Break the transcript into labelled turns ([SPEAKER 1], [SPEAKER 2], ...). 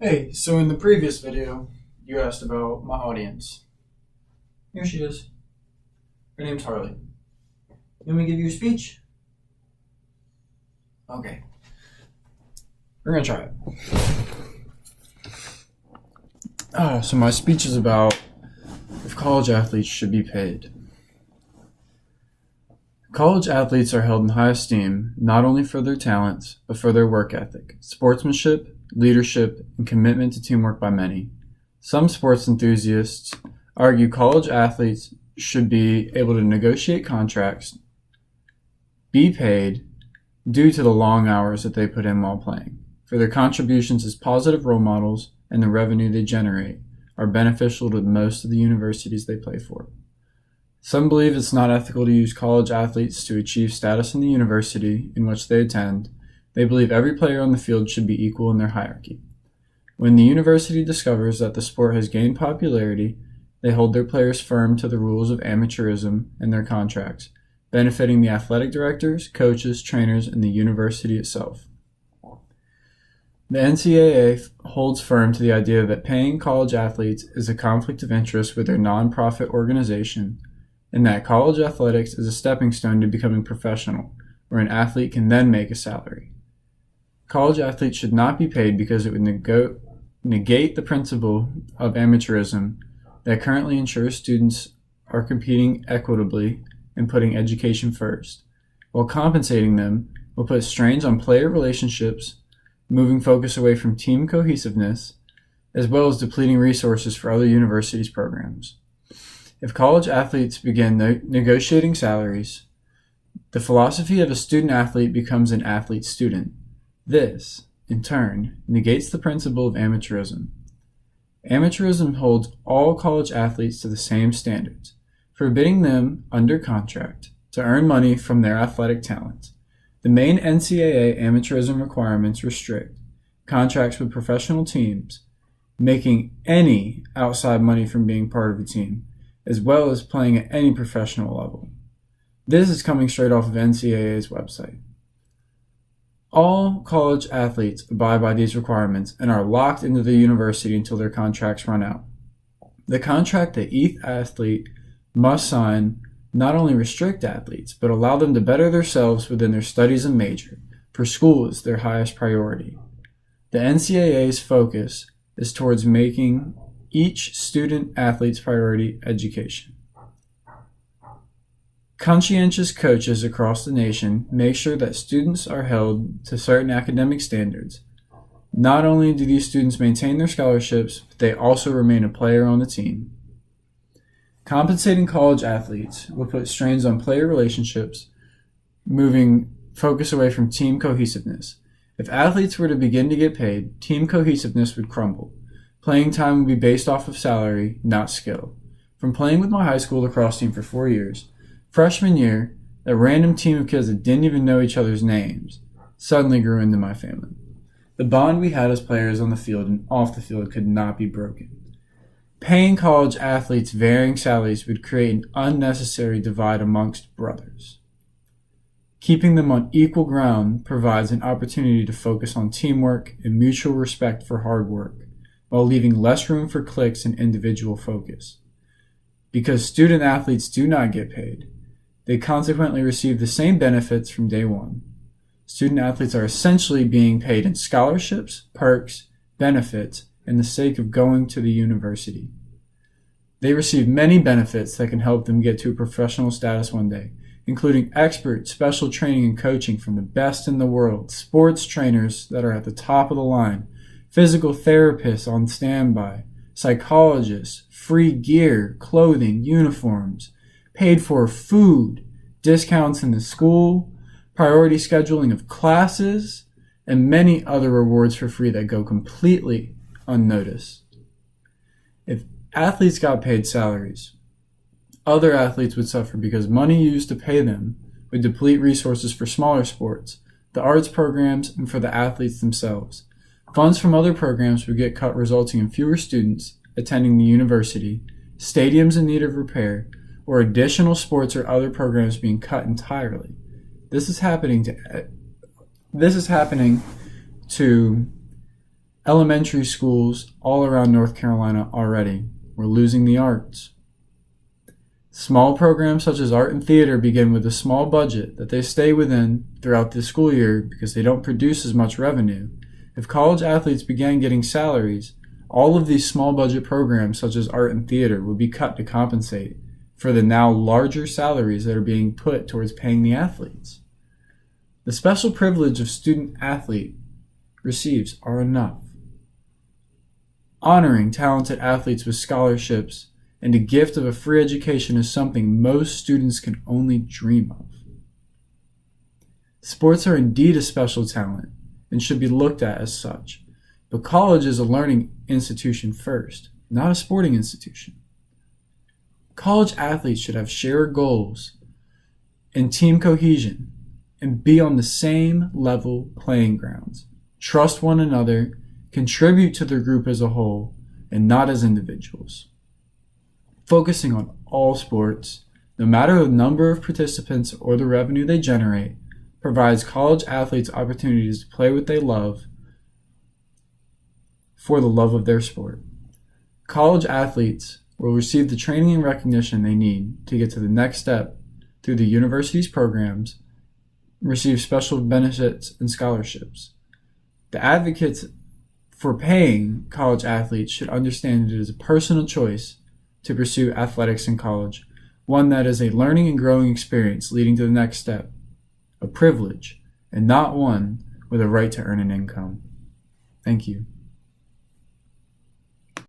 [SPEAKER 1] Hey, so in the previous video, you asked about my audience. Here she is. Her name's Harley. You want me to give you a speech? Okay. We're gonna try it. So my speech is about if college athletes should be paid. College athletes are held in high esteem not only for their talents, but for their work ethic, sportsmanship, leadership, and commitment to teamwork by many. Some sports enthusiasts argue college athletes should be able to negotiate contracts, be paid due to the long hours that they put in while playing, for their contributions as positive role models and the revenue they generate are beneficial to most of the universities they play for. Some believe it's not ethical to use college athletes to achieve status in the university in which they attend. They believe every player on the field should be equal in their hierarchy. When the university discovers that the sport has gained popularity, they hold their players firm to the rules of amateurism and their contracts, benefiting the athletic directors, coaches, trainers, and the university itself. The NCAA holds firm to the idea that paying college athletes is a conflict of interest with their nonprofit organization, and that college athletics is a stepping stone to becoming professional, where an athlete can then make a salary. College athletes should not be paid because it would negate the principle of amateurism that currently ensures students are competing equitably and putting education first, while compensating them will put strains on player relationships, moving focus away from team cohesiveness, as well as depleting resources for other universities' programs. If college athletes begin negotiating salaries, the philosophy of a student athlete becomes an athlete student. This, in turn, negates the principle of amateurism. Amateurism holds all college athletes to the same standards, forbidding them, under contract, to earn money from their athletic talent. The main NCAA amateurism requirements restrict contracts with professional teams, making any outside money from being part of a team, as well as playing at any professional level. This is coming straight off of NCAA's website. All college athletes abide by these requirements and are locked into the university until their contracts run out. The contract that each athlete must sign not only restrict athletes, but allow them to better themselves within their studies and major, for school is their highest priority. The NCAA's focus is towards making each student athlete's priority education. Conscientious coaches across the nation make sure that students are held to certain academic standards. Not only do these students maintain their scholarships, but they also remain a player on the team. Compensating college athletes will put strains on player relationships, moving focus away from team cohesiveness. If athletes were to begin to get paid, team cohesiveness would crumble. Playing time would be based off of salary, not skill. From playing with my high school lacrosse team for 4 years, freshman year, a random team of kids that didn't even know each other's names suddenly grew into my family. The bond we had as players on the field and off the field could not be broken. Paying college athletes varying salaries would create an unnecessary divide amongst brothers. Keeping them on equal ground provides an opportunity to focus on teamwork and mutual respect for hard work, while leaving less room for cliques and individual focus. Because student athletes do not get paid, they consequently receive the same benefits from day one. Student athletes are essentially being paid in scholarships, perks, benefits, and the sake of going to the university. They receive many benefits that can help them get to a professional status one day, including expert special training and coaching from the best in the world, sports trainers that are at the top of the line, physical therapists on standby, psychologists, free gear, clothing, uniforms, paid for food, discounts in the school, priority scheduling of classes, and many other rewards for free that go completely unnoticed. If athletes got paid salaries, other athletes would suffer because money used to pay them would deplete resources for smaller sports, the arts programs, and for the athletes themselves. Funds from other programs would get cut, resulting in fewer students attending the university, stadiums in need of repair, or additional sports or other programs being cut entirely. This is happening to elementary schools all around North Carolina already. We're losing the arts. Small programs such as art and theater begin with a small budget that they stay within throughout the school year because they don't produce as much revenue. If college athletes began getting salaries, all of these small budget programs such as art and theater would be cut to compensate for the now larger salaries that are being put towards paying the athletes. The special privilege of student athlete receives are enough. Honoring talented athletes with scholarships and a gift of a free education is something most students can only dream of. Sports are indeed a special talent and should be looked at as such, but college is a learning institution first, not a sporting institution. College athletes should have shared goals and team cohesion and be on the same level playing grounds, trust one another, contribute to their group as a whole, and not as individuals. Focusing on all sports, no matter the number of participants or the revenue they generate, provides college athletes opportunities to play what they love for the love of their sport. College athletes will receive the training and recognition they need to get to the next step through the university's programs, receive special benefits and scholarships. The advocates for paying college athletes should understand it is a personal choice to pursue athletics in college, one that is a learning and growing experience leading to the next step, a privilege, and not one with a right to earn an income. Thank you.